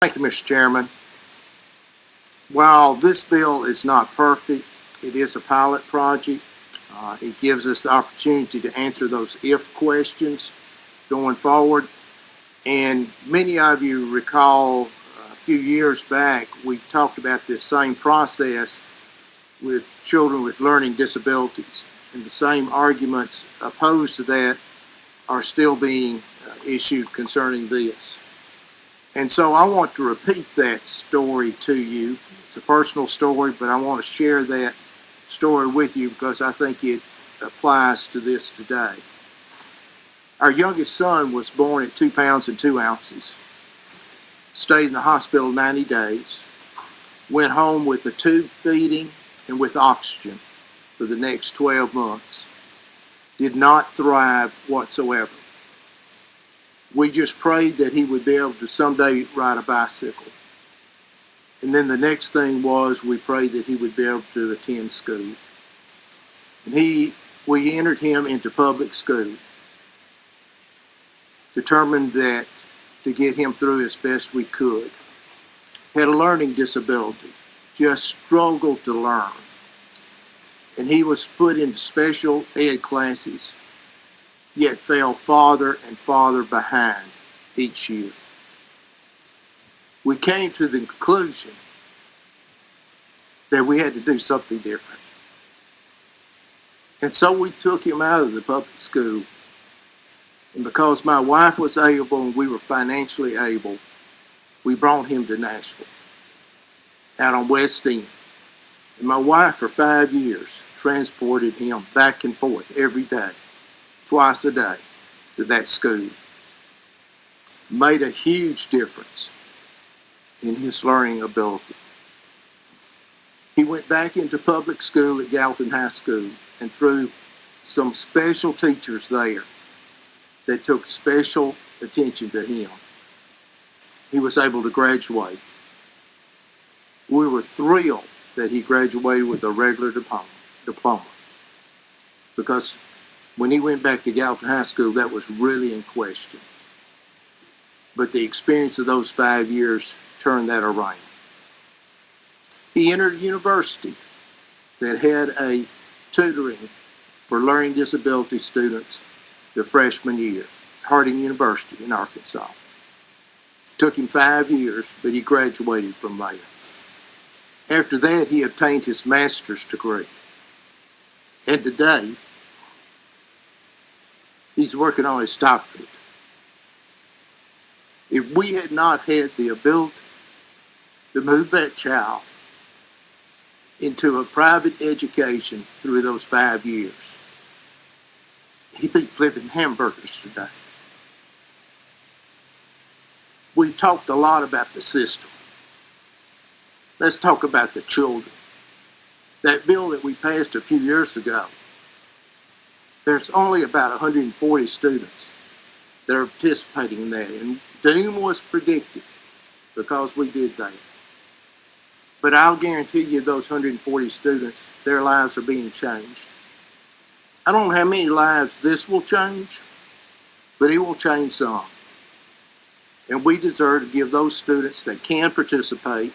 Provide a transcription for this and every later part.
Thank you, Mr. Chairman. While this bill is not perfect, it is a pilot project. It gives us the opportunity to answer those if questions going forward. And many of you recall a few years back, we talked about this same process with children with learning disabilities. And the same arguments opposed to that are still being issued concerning this. And so I want to repeat that story to you. It's a personal story, but I want to share that story with you because I think it applies to this today. Our youngest son was born at 2 pounds and 2 ounces, stayed in the hospital 90 days, went home with a tube feeding and with oxygen for the next 12 months. Did not thrive whatsoever. We just prayed that he would be able to someday ride a bicycle. And then the next thing was we prayed that he would be able to attend school. And we entered him into public school, determined that to get him through as best we could. Had a learning disability, just struggled to learn. And he was put into special ed classes, yet fell farther and farther behind each year. We came to the conclusion that we had to do something different. And so we took him out of the public school. And because my wife was able and we were financially able, we brought him to Nashville, out on West End. And my wife, for 5 years, transported him back and forth every day, twice a day, to that school. Made a huge difference in his learning ability. He went back into public school at Gallatin High School, and through some special teachers there that took special attention to him, he was able to graduate. We were thrilled that he graduated with a regular diploma, because when he went back to Gallatin High School, that was really in question. But the experience of those 5 years turned that around. He entered university that had a tutoring for learning disability students their freshman year, Harding University in Arkansas. Took him 5 years, but he graduated from there. After that, he obtained his master's degree. And today, he's working on his doctorate. If we had not had the ability to move that child into a private education through those 5 years, he'd be flipping hamburgers today. We've talked a lot about the system. Let's talk about the children. That bill that we passed a few years ago, there's only about 140 students that are participating in that. And doom was predicted because we did that. But I'll guarantee you those 140 students, their lives are being changed. I don't know how many lives this will change, but it will change some. And we deserve to give those students that can participate,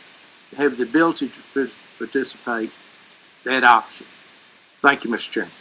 have the ability to participate, that option. Thank you, Mr. Chairman.